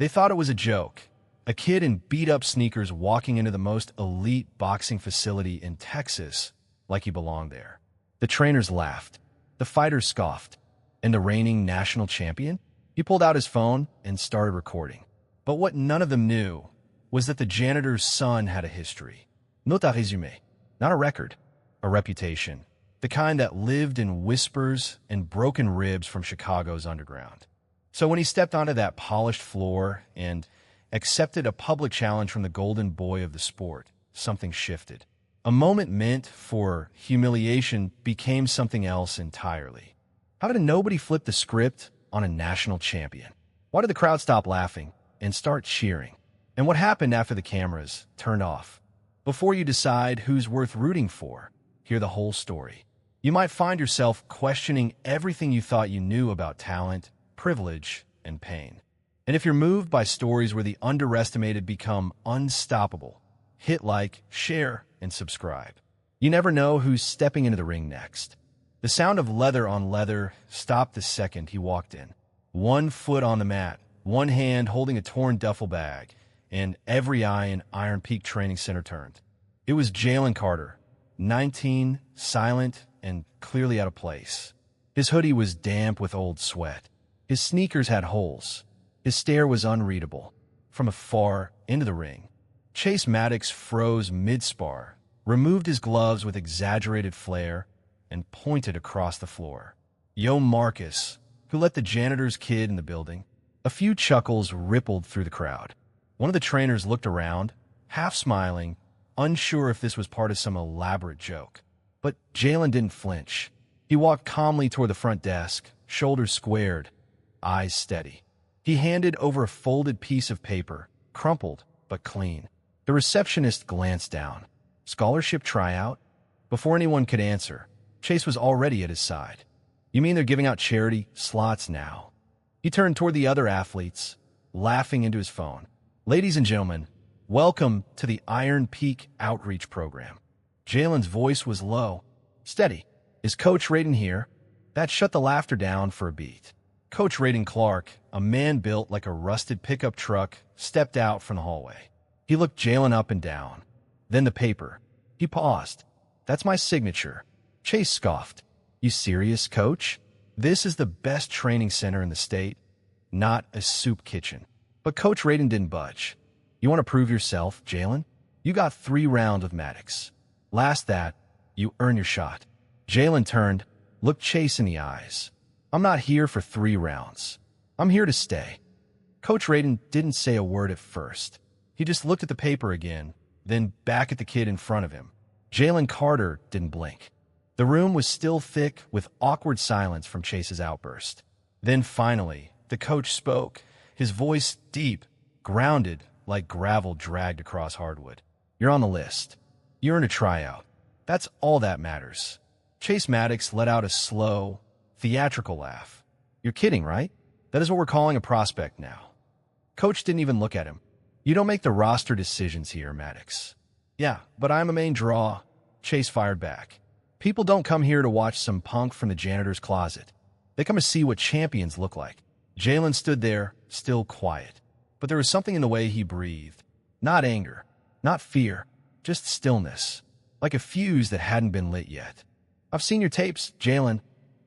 They thought it was a joke. A kid in beat-up sneakers walking into the most elite boxing facility in Texas like he belonged there. The trainers laughed. The fighters scoffed. And the reigning national champion? He pulled out his phone and started recording. But what none of them knew was that the janitor's son had a history. Note à résumé. Not a record, a reputation. The kind that lived in whispers and broken ribs from Chicago's underground. So when he stepped onto that polished floor and accepted a public challenge from the golden boy of the sport, something shifted. A moment meant for humiliation became something else entirely. How did nobody flip the script on a national champion? Why did the crowd stop laughing and start cheering? And what happened after the cameras turned off? Before you decide who's worth rooting for, hear the whole story. You might find yourself questioning everything you thought you knew about talent, privilege, and pain. And if you're moved by stories where the underestimated become unstoppable, hit like, share, and subscribe. You never know who's stepping into the ring next. The sound of leather on leather stopped the second he walked in. 1 foot on the mat, one hand holding a torn duffel bag, and every eye in Iron Peak Training Center turned. It was Jalen Carter, 19, silent, and clearly out of place. His hoodie was damp with old sweat. His sneakers had holes. His stare was unreadable. From afar, into the ring, Chase Maddox froze mid-spar, removed his gloves with exaggerated flair, and pointed across the floor. Yo Marcus, who let the janitor's kid in the building? A few chuckles rippled through the crowd. One of the trainers looked around, half smiling, unsure if this was part of some elaborate joke. But Jalen didn't flinch. He walked calmly toward the front desk, shoulders squared, eyes steady. He handed over a folded piece of paper, crumpled but clean. The receptionist glanced down. Scholarship tryout? Before anyone could answer, Chase was already at his side. You mean they're giving out charity slots now? He turned toward the other athletes, laughing into his phone. Ladies and gentlemen, welcome to the Iron Peak Outreach Program. Jalen's voice was low, steady. Is Coach Radin here? That shut the laughter down for a beat. Coach Radin Clark, a man built like a rusted pickup truck, stepped out from the hallway. He looked Jalen up and down. Then the paper. He paused. That's my signature. Chase scoffed. You serious, Coach? This is the best training center in the state, not a soup kitchen. But Coach Radin didn't budge. You want to prove yourself, Jalen? You got 3 rounds with Maddox. Last that, you earn your shot. Jalen turned, looked Chase in the eyes. I'm not here for 3 rounds. I'm here to stay. Coach Radin didn't say a word at first. He just looked at the paper again, then back at the kid in front of him. Jalen Carter didn't blink. The room was still thick with awkward silence from Chase's outburst. Then finally, the coach spoke, his voice deep, grounded like gravel dragged across hardwood. You're on the list. You're in a tryout. That's all that matters. Chase Maddox let out a slow, theatrical laugh. You're kidding, right? That is what we're calling a prospect now. Coach didn't even look at him. You don't make the roster decisions here, Maddox. Yeah, but I'm a main draw. Chase fired back. People don't come here to watch some punk from the janitor's closet. They come to see what champions look like. Jalen stood there, still quiet. But there was something in the way he breathed. Not anger, not fear, just stillness. Like a fuse that hadn't been lit yet. I've seen your tapes, Jalen.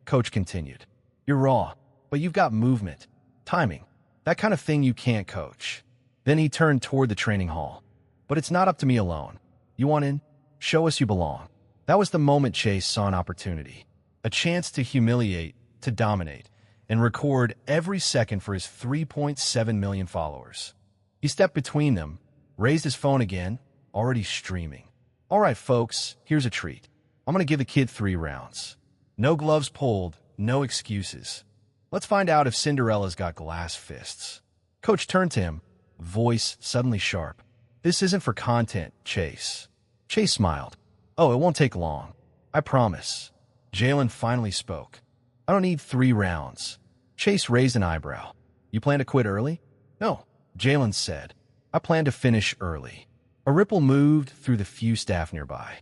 Coach continued. You're raw, but you've got movement, timing, that kind of thing you can't coach. Then he turned toward the training hall. But it's not up to me alone. You want in? Show us you belong. That was the moment Chase saw an opportunity. A chance to humiliate, to dominate, and record every second for his 3.7 million followers. He stepped between them, raised his phone again, already streaming. All right, folks, here's a treat. I'm going to give the kid 3 rounds. No gloves pulled, no excuses. Let's find out if Cinderella's got glass fists. Coach turned to him, voice suddenly sharp. This isn't for content, Chase. Chase smiled. Oh, it won't take long. I promise. Jalen finally spoke. I don't need 3 rounds. Chase raised an eyebrow. You plan to quit early? No, Jalen said. I plan to finish early. A ripple moved through the few staff nearby.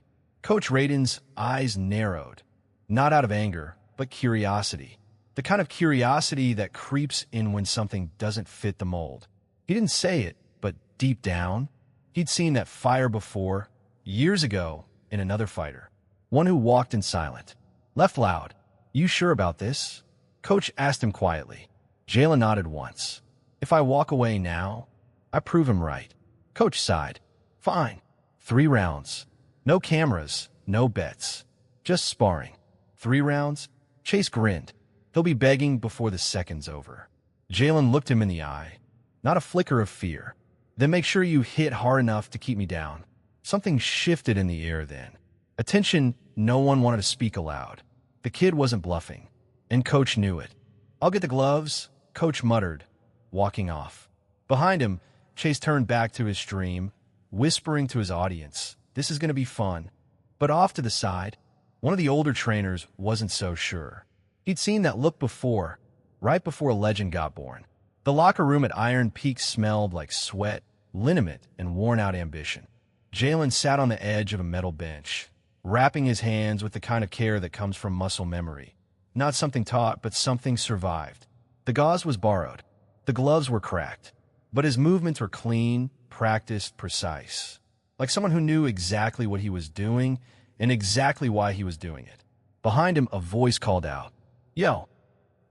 Coach Radin's eyes narrowed. Not out of anger, but curiosity. The kind of curiosity that creeps in when something doesn't fit the mold. He He didn't say it, but deep down, he'd seen that fire before, years ago, in another fighter. One who walked in silent. Left loud. "You sure about this?" Coach asked him quietly. Jalen nodded once. "If I walk away now, I prove him right." Coach sighed. "Fine. 3 rounds. No cameras, no bets. Just sparring. 3 rounds?" Chase grinned. "He'll be begging before the second's over." Jalen looked him in the eye. Not a flicker of fear. "Then make sure you hit hard enough to keep me down." Something shifted in the air then. Attention, no one wanted to speak aloud. The kid wasn't bluffing, and Coach knew it. "I'll get the gloves," Coach muttered, walking off. Behind him, Chase turned back to his stream, whispering to his audience, "This is going to be fun." But off to the side, one of the older trainers wasn't so sure. He'd seen that look before, right before a legend got born. The locker room at Iron Peak smelled like sweat, liniment, and worn-out ambition. Jalen sat on the edge of a metal bench, wrapping his hands with the kind of care that comes from muscle memory. Not something taught, but something survived. The gauze was borrowed. The gloves were cracked. But his movements were clean, practiced, precise. Like someone who knew exactly what he was doing and exactly why he was doing it. Behind him, a voice called out, "Yo!"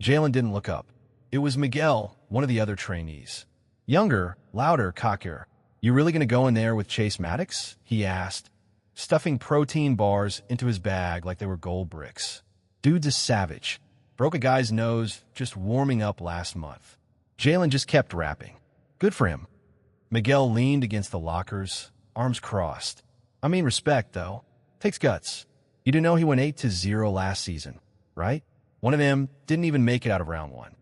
Jalen didn't look up. It was Miguel, one of the other trainees. Younger, louder, cockier. "You really gonna go in there with Chase Maddox?" he asked, stuffing protein bars into his bag like they were gold bricks. Dude's a savage. Broke a guy's nose just warming up last month. Jalen just kept rapping. Good for him. Miguel leaned against the lockers, arms crossed. "I mean respect, though. Takes guts. You do know he went 8-0 last season, right? One of them didn't even make it out of round 1.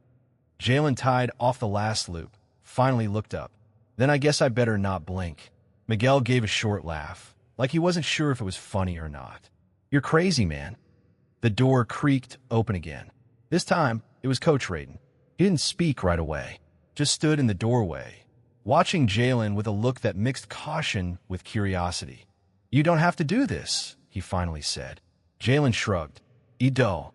Jalen tied off the last loop, finally looked up. "Then I guess I better not blink." Miguel gave a short laugh, like he wasn't sure if it was funny or not. "You're crazy, man." The door creaked open again. This time, it was Coach Raiden. He didn't speak right away, just stood in the doorway, watching Jalen with a look that mixed caution with curiosity. "You don't have to do this," he finally said. Jalen shrugged. "Ido."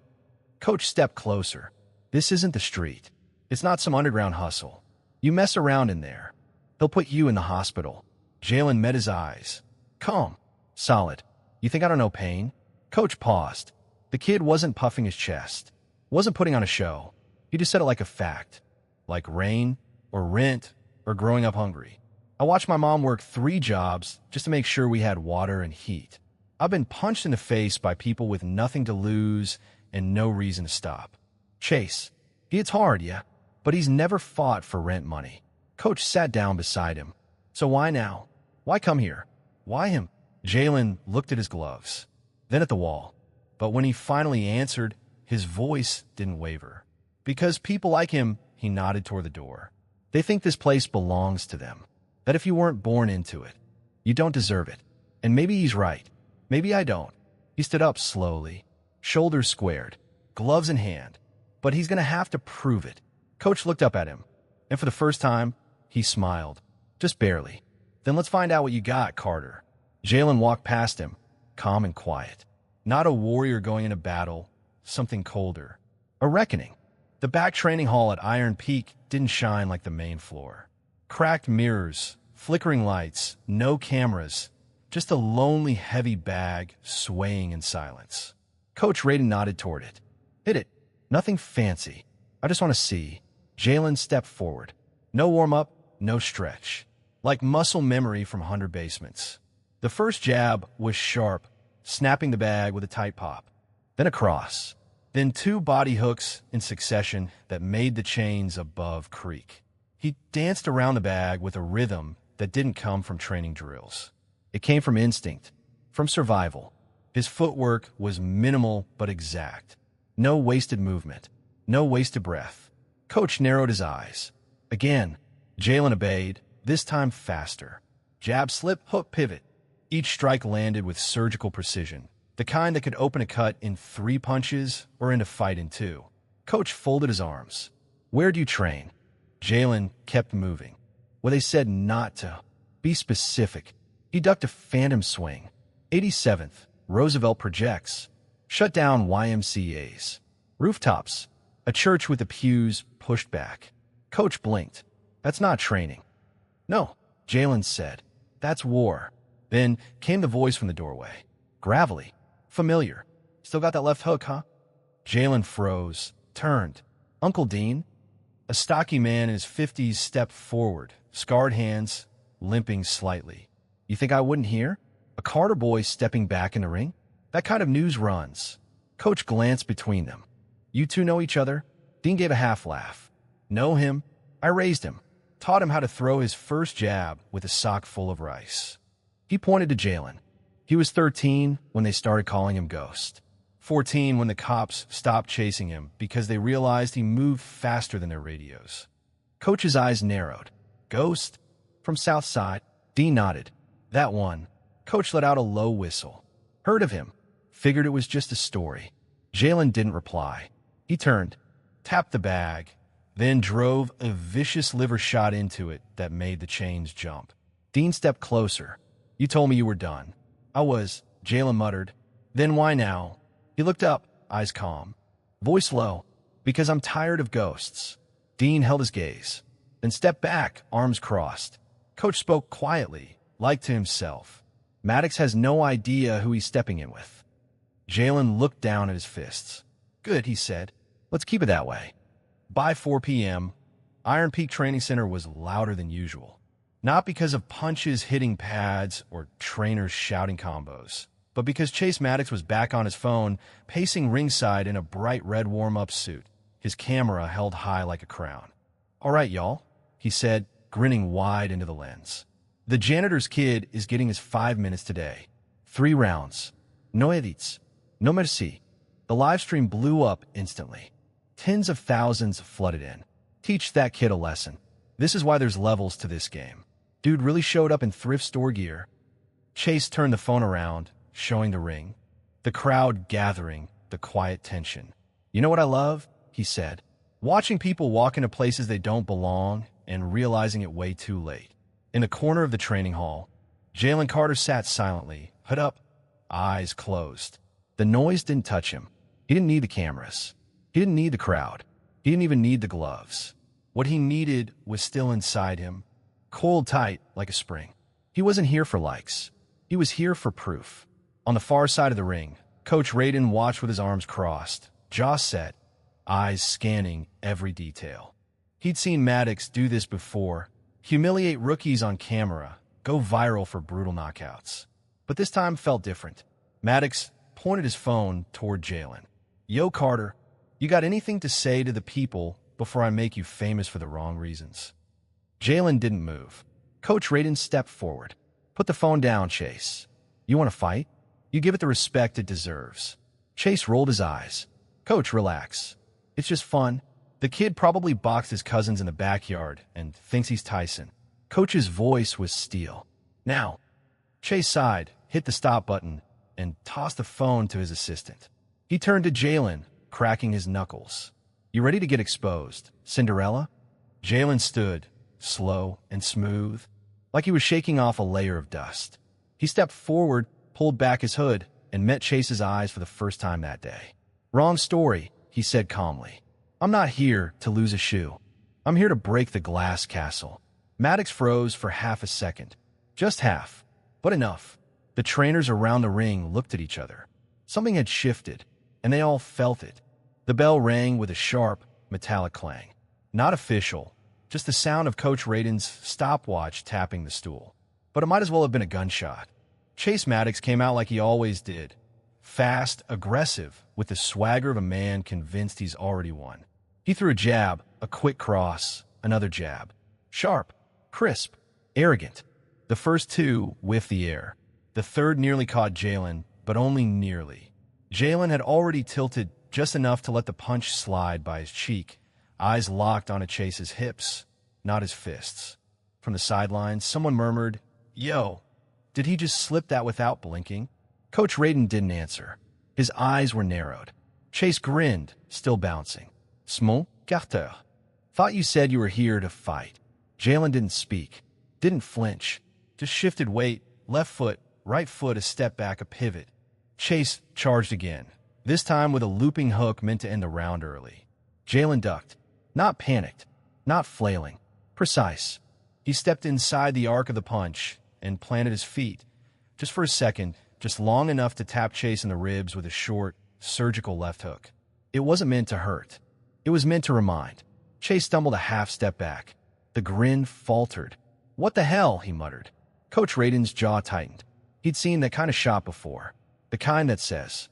Coach stepped closer. "This isn't the street. It's not some underground hustle. You mess around in there, they'll put you in the hospital." Jalen met his eyes. Calm. Solid. "You think I don't know pain?" Coach paused. The kid wasn't puffing his chest. Wasn't putting on a show. He just said it like a fact. Like rain, or rent, or growing up hungry. "I watched my mom work 3 jobs just to make sure we had water and heat. I've been punched in the face by people with nothing to lose and no reason to stop. Chase, he hits hard, yeah, but he's never fought for rent money." Coach sat down beside him. "So why now? Why come here? Why him?" Jalen looked at his gloves, then at the wall. But when he finally answered, his voice didn't waver. "Because people like him," he nodded toward the door. "They think this place belongs to them. That if you weren't born into it, you don't deserve it. And maybe he's right. Maybe I don't." He stood up slowly, shoulders squared, gloves in hand. But he's going to have to prove it. Coach looked up at him, and for the first time, he smiled. Just barely. "Then let's find out what you got, Carter." Jalen walked past him, calm and quiet. Not a warrior going into battle, something colder. A reckoning. The back training hall at Iron Peak didn't shine like the main floor. Cracked mirrors, flickering lights, no cameras, just a lonely, heavy bag swaying in silence. Coach Raiden nodded toward it. "Hit it. Nothing fancy. I just want to see." Jalen stepped forward. No warm-up, no stretch. Like muscle memory from 100 basements. The first jab was sharp, snapping the bag with a tight pop. Then a cross. Then 2 body hooks in succession that made the chains above creak. He danced around the bag with a rhythm that didn't come from training drills. It came from instinct, from survival. His footwork was minimal but exact. No wasted movement, no wasted breath. Coach narrowed his eyes. Again, Jalen obeyed, this time faster. Jab, slip, hook, pivot. Each strike landed with surgical precision, the kind that could open a cut in 3 punches or end a fight in 2. Coach folded his arms. "Where do you train?" Jalen kept moving. Well, they said not to. Be specific. He ducked a phantom swing. 87th, Roosevelt Projects. Shut down YMCAs. Rooftops. A church with the pews pushed back. Coach blinked. "That's not training." No, Jalen said. That's war. Then came the voice from the doorway. Gravelly. Familiar. Still got that left hook, huh? Jalen froze, turned. Uncle Dean? A stocky man in his 50s stepped forward, scarred hands, limping slightly. You think I wouldn't hear? A Carter boy stepping back in the ring? That kind of news runs. Coach glanced between them. You two know each other? Dean gave a half laugh. Know him? I raised him. Taught him how to throw his first jab with a sock full of rice. He pointed to Jalen. He was 13 when they started calling him Ghost. 14 when the cops stopped chasing him because they realized he moved faster than their radios. Coach's eyes narrowed. Ghost? From South Side? Dean nodded. That one. Coach let out a low whistle. Heard of him. Figured it was just a story. Jalen didn't reply. He turned, tapped the bag, then drove a vicious liver shot into it that made the chains jump. Dean stepped closer. You told me you were done. I was, Jalen muttered. Then why now? He looked up, eyes calm. Voice low. Because I'm tired of ghosts. Dean held his gaze. Then stepped back, arms crossed. Coach spoke quietly, like to himself. Maddox has no idea who he's stepping in with. Jalen looked down at his fists. Good, he said. Let's keep it that way. By 4 p.m., Iron Peak Training Center was louder than usual. Not because of punches hitting pads or trainers shouting combos, but because Chase Maddox was back on his phone, pacing ringside in a bright red warm-up suit, his camera held high like a crown. All right, y'all, he said, grinning wide into the lens. The janitor's kid is getting his 5 minutes today. 3 rounds. No edits. No merci. The live stream blew up instantly. Tens of thousands flooded in. Teach that kid a lesson. This is why there's levels to this game. Dude really showed up in thrift store gear. Chase turned the phone around, showing the ring. The crowd gathering, the quiet tension. You know what I love? He said. Watching people walk into places they don't belong and realizing it way too late. In the corner of the training hall, Jalen Carter sat silently, hood up, eyes closed. The noise didn't touch him. He didn't need the cameras. He didn't need the crowd. He didn't even need the gloves. What he needed was still inside him, coiled tight like a spring. He wasn't here for likes. He was here for proof. On the far side of the ring, Coach Radin watched with his arms crossed, jaw set, eyes scanning every detail. He'd seen Maddox do this before, humiliate rookies on camera, go viral for brutal knockouts. But this time felt different. Maddox pointed his phone toward Jalen. Yo, Carter, you got anything to say to the people before I make you famous for the wrong reasons? Jalen didn't move. Coach Radin stepped forward. Put the phone down, Chase. You want to fight? You give it the respect it deserves. Chase rolled his eyes. Coach, relax. It's just fun. The kid probably boxed his cousins in the backyard and thinks he's Tyson. Coach's voice was steel. Now. Chase sighed, hit the stop button, and tossed the phone to his assistant. He turned to Jalen, cracking his knuckles. You ready to get exposed, Cinderella? Jalen stood, slow and smooth, like he was shaking off a layer of dust. He stepped forward, pulled back his hood, and met Chase's eyes for the first time that day. Wrong story, he said calmly. I'm not here to lose a shoe. I'm here to break the glass castle. Maddox froze for half a second. Just half, but enough. The trainers around the ring looked at each other. Something had shifted, and they all felt it. The bell rang with a sharp, metallic clang. Not official, just the sound of Coach Radin's stopwatch tapping the stool. But it might as well have been a gunshot. Chase Maddox came out like he always did. Fast, aggressive, with the swagger of a man convinced he's already won. He threw a jab, a quick cross, another jab. Sharp, crisp, arrogant. The first two whiffed the air. The third nearly caught Jalen, but only nearly. Jalen had already tilted just enough to let the punch slide by his cheek, eyes locked onto Chase's hips, not his fists. From the sidelines, someone murmured, Yo, did he just slip that without blinking? Coach Radin didn't answer. His eyes were narrowed. Chase grinned, still bouncing. Small carter. Thought you said you were here to fight. Jalen didn't speak, didn't flinch, just shifted weight, left foot, right foot a step back, a pivot. Chase charged again, this time with a looping hook meant to end the round early. Jalen ducked, not panicked, not flailing, precise. He stepped inside the arc of the punch and planted his feet, just for a second, just long enough to tap Chase in the ribs with a short, surgical left hook. It wasn't meant to hurt. It was meant to remind. Chase stumbled a half step back. The grin faltered. "What the hell?" he muttered. Coach Raiden's jaw tightened. He'd seen that kind of shot before. The kind that says,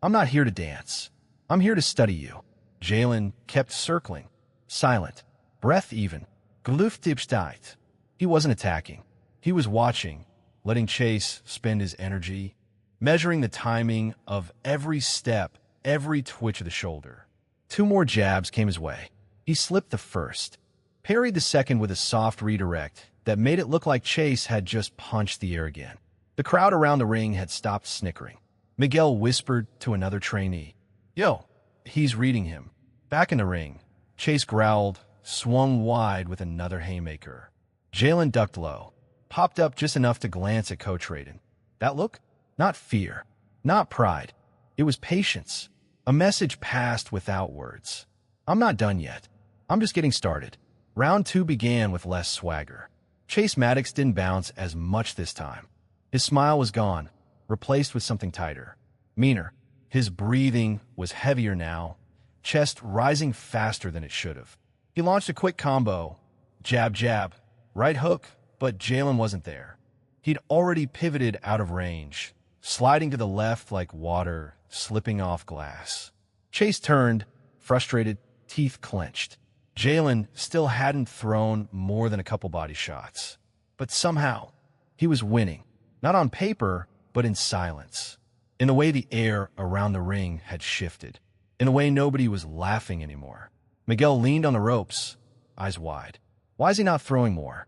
"I'm not here to dance. I'm here to study you." Jalen kept circling, silent, breath even. Geluftigkeit. He wasn't attacking. He was watching, letting Chase spend his energy, measuring the timing of every step, every twitch of the shoulder. 2 more jabs came his way. He slipped the first, parried the second with a soft redirect that made it look like Chase had just punched the air again. The crowd around the ring had stopped snickering. Miguel whispered to another trainee, "Yo." He's reading him. Back in the ring, Chase growled, swung wide with another haymaker. Jalen ducked low, popped up just enough to glance at Coach Raiden. That look? Not fear, not pride. It was patience. A message passed without words. "I'm not done yet. I'm just getting started." Round 2 began with less swagger. Chase Maddox didn't bounce as much this time. His smile was gone, replaced with something tighter, meaner. His breathing was heavier now, chest rising faster than it should have. He launched a quick combo, jab, jab, right hook, but Jalen wasn't there. He'd already pivoted out of range, sliding to the left like water slipping off glass. Chase turned, frustrated, teeth clenched. Jalen still hadn't thrown more than a couple body shots. But somehow, he was winning. Not on paper, but in silence. In the way the air around the ring had shifted. In a way nobody was laughing anymore. Miguel leaned on the ropes, eyes wide. Why is he not throwing more?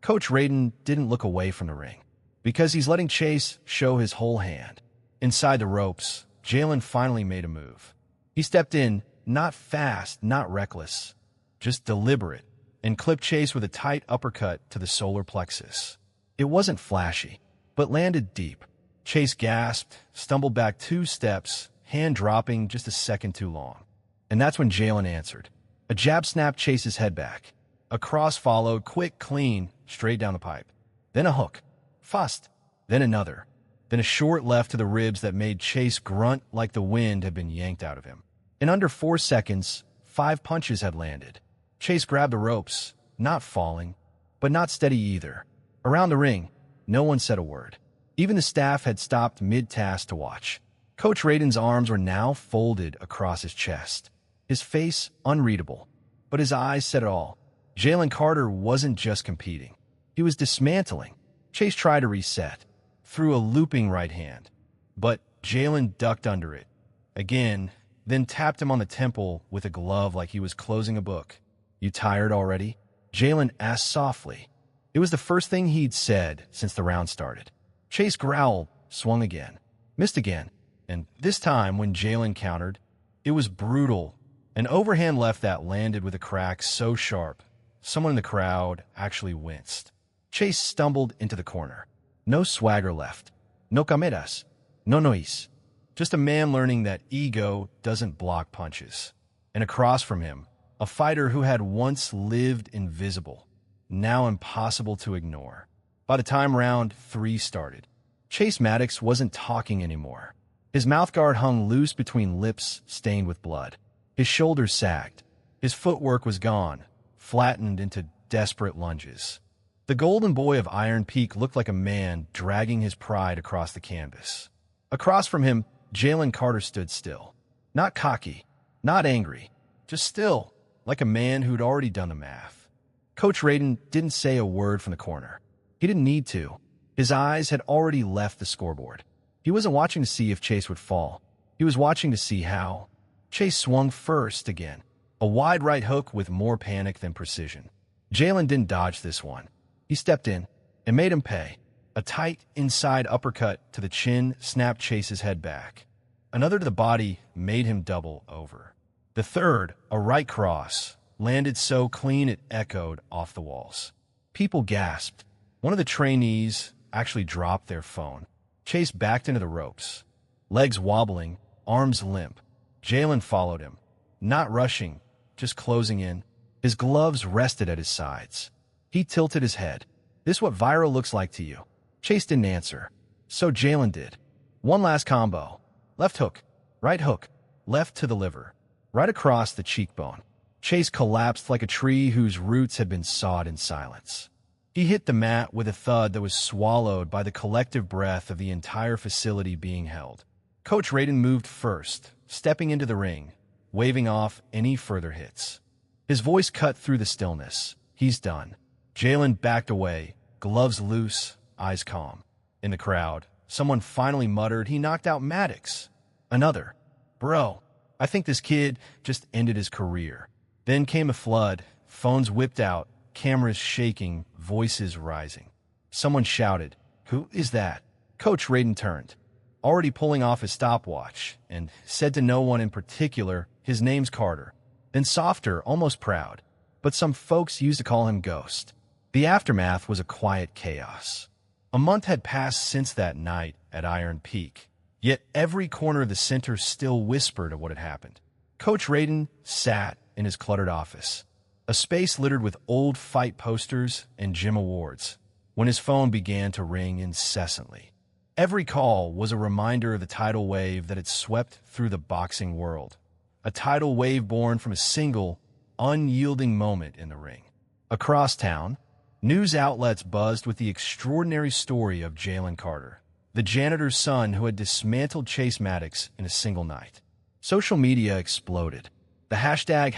Coach Raiden didn't look away from the ring. Because he's letting Chase show his whole hand. Inside the ropes, Jalen finally made a move. He stepped in, not fast, not reckless, just deliberate, and clipped Chase with a tight uppercut to the solar plexus. It wasn't flashy, but landed deep. Chase gasped, stumbled back 2 steps, hand dropping just a second too long. And that's when Jalen answered. A jab snapped Chase's head back. A cross followed, quick, clean, straight down the pipe. Then a hook. Fast. Then another. Then a short left to the ribs that made Chase grunt like the wind had been yanked out of him. In under 4 seconds, 5 punches had landed. Chase grabbed the ropes, not falling, but not steady either. Around the ring, no one said a word. Even the staff had stopped mid-task to watch. Coach Raiden's arms were now folded across his chest. His face unreadable, but his eyes said it all. Jalen Carter wasn't just competing. He was dismantling. Chase tried to reset, threw a looping right hand, but Jalen ducked under it. Again, then tapped him on the temple with a glove like he was closing a book. "You tired already?" Jalen asked softly. It was the first thing he'd said since the round started. Chase growled, swung again, missed again, and this time when Jalen countered, it was brutal. An overhand left that landed with a crack so sharp, someone in the crowd actually winced. Chase stumbled into the corner. No swagger left. No cameras. No noise. Just a man learning that ego doesn't block punches. And across from him, a fighter who had once lived invisible, now impossible to ignore. By the time round 3 started, Chase Maddox wasn't talking anymore. His mouthguard hung loose between lips stained with blood. His shoulders sagged. His footwork was gone, flattened into desperate lunges. The golden boy of Iron Peak looked like a man dragging his pride across the canvas. Across from him, Jalen Carter stood still. Not cocky, not angry, just still, like a man who'd already done the math. Coach Raiden didn't say a word from the corner. He didn't need to. His eyes had already left the scoreboard. He wasn't watching to see if Chase would fall. He was watching to see how. Chase swung first again. A wide right hook with more panic than precision. Jalen didn't dodge this one. He stepped in and made him pay. A tight inside uppercut to the chin snapped Chase's head back. Another to the body made him double over. The third, a right cross, landed so clean it echoed off the walls. People gasped. One of the trainees actually dropped their phone. Chase backed into the ropes. Legs wobbling, arms limp. Jalen followed him. Not rushing, just closing in. His gloves rested at his sides. He tilted his head. This what viral looks like to you? Chase didn't answer. So Jalen did. One last combo. Left hook, right hook, left to the liver, right across the cheekbone. Chase collapsed like a tree whose roots had been sawed in silence. He hit the mat with a thud that was swallowed by the collective breath of the entire facility being held. Coach Radin moved first, stepping into the ring, waving off any further hits. His voice cut through the stillness. He's done. Jalen backed away, gloves loose, eyes calm. In the crowd, someone finally muttered he knocked out Maddox. Another. Bro, I think this kid just ended his career. Then came a flood, phones whipped out, cameras shaking, voices rising. Someone shouted, "Who is that?" Coach Radin turned, already pulling off his stopwatch, and said to no one in particular, "His name's Carter." Then softer, almost proud. But some folks used to call him Ghost. The aftermath was a quiet chaos. A month had passed since that night at Iron Peak, yet every corner of the center still whispered of what had happened. Coach Radin sat in his cluttered office, a space littered with old fight posters and gym awards, when his phone began to ring incessantly. Every call was a reminder of the tidal wave that had swept through the boxing world, a tidal wave born from a single, unyielding moment in the ring. Across town, news outlets buzzed with the extraordinary story of Jalen Carter, the janitor's son who had dismantled Chase Maddox in a single night. Social media exploded. The hashtag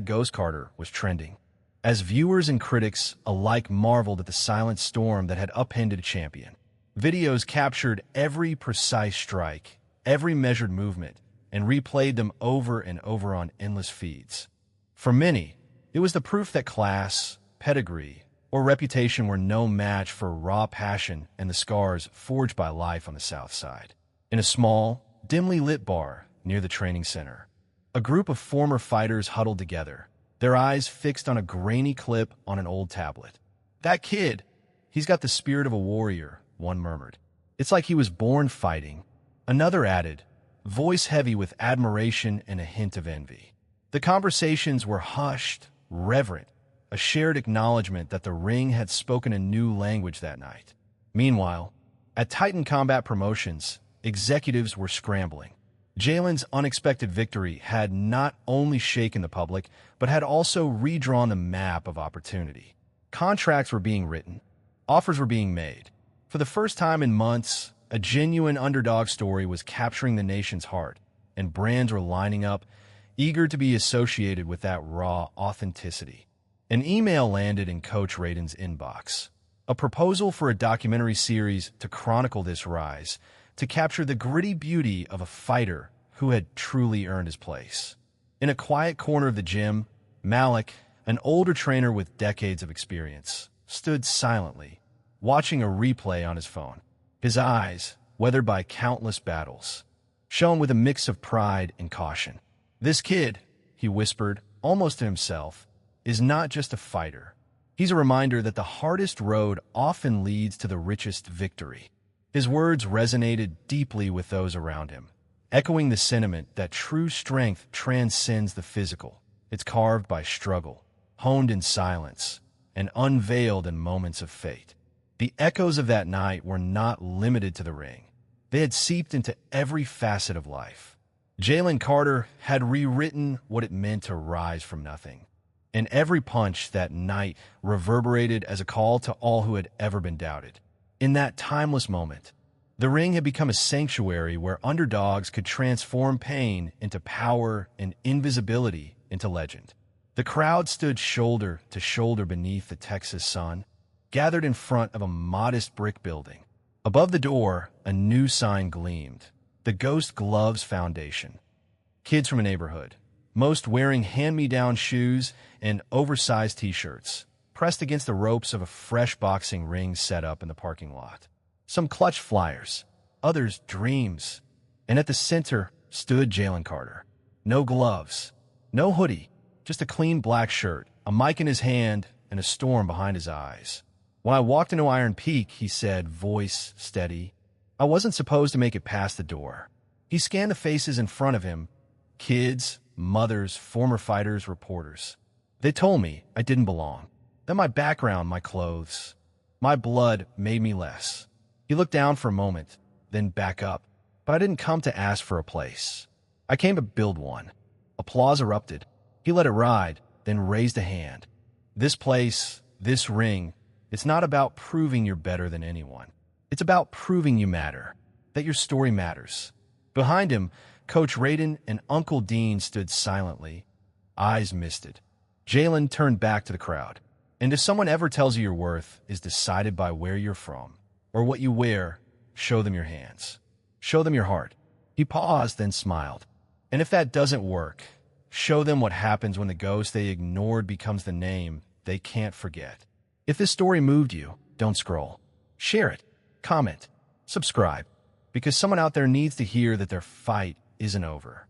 #GhostCarter was trending, as viewers and critics alike marveled at the silent storm that had upended a champion. Videos captured every precise strike, every measured movement, and replayed them over and over on endless feeds. For many, it was the proof that class, pedigree, or reputation were no match for raw passion and the scars forged by life on the South Side. In a small, dimly lit bar near the training center, a group of former fighters huddled together, their eyes fixed on a grainy clip on an old tablet. "That kid, he's got the spirit of a warrior," one murmured. "It's like he was born fighting." Another added, voice heavy with admiration and a hint of envy. The conversations were hushed, reverent, a shared acknowledgement that the ring had spoken a new language that night. Meanwhile, at Titan Combat Promotions, executives were scrambling. Jalen's unexpected victory had not only shaken the public, but had also redrawn the map of opportunity. Contracts were being written, offers were being made. For the first time in months, a genuine underdog story was capturing the nation's heart, and brands were lining up, eager to be associated with that raw authenticity. An email landed in Coach Radin's inbox, a proposal for a documentary series to chronicle this rise, to capture the gritty beauty of a fighter who had truly earned his place. In a quiet corner of the gym, Malik, an older trainer with decades of experience, stood silently, watching a replay on his phone. His eyes, weathered by countless battles, shone with a mix of pride and caution. "This kid," he whispered, almost to himself, "is not just a fighter. He's a reminder that the hardest road often leads to the richest victory." His words resonated deeply with those around him, echoing the sentiment that true strength transcends the physical. It's carved by struggle, honed in silence, and unveiled in moments of fate. The echoes of that night were not limited to the ring. They had seeped into every facet of life. Jalen Carter had rewritten what it meant to rise from nothing, and every punch that night reverberated as a call to all who had ever been doubted. In that timeless moment, the ring had become a sanctuary where underdogs could transform pain into power and invisibility into legend. The crowd stood shoulder to shoulder beneath the Texas sun, gathered in front of a modest brick building. Above the door, a new sign gleamed, the Ghost Gloves Foundation. Kids from a neighborhood, most wearing hand-me-down shoes and oversized t-shirts, pressed against the ropes of a fresh boxing ring set up in the parking lot. Some clutched flyers, others dreams, and at the center stood Jalen Carter. No gloves, no hoodie, just a clean black shirt, a mic in his hand, and a storm behind his eyes. "When I walked into Iron Peak," he said, voice steady, "I wasn't supposed to make it past the door." He scanned the faces in front of him, kids, mothers, former fighters, reporters. They told me I didn't belong. Then my background, my clothes. My blood made me less. He looked down for a moment, then back up. But I didn't come to ask for a place. I came to build one. Applause erupted. He let it ride, then raised a hand. This place, this ring, it's not about proving you're better than anyone. It's about proving you matter, that your story matters. Behind him, Coach Radin and Uncle Dean stood silently, eyes misted. Jalen turned back to the crowd. And if someone ever tells you your worth is decided by where you're from or what you wear, show them your hands. Show them your heart. He paused, then smiled. And if that doesn't work, show them what happens when the ghost they ignored becomes the name they can't forget. If this story moved you, don't scroll. Share it, comment, subscribe, because someone out there needs to hear that their fight isn't over.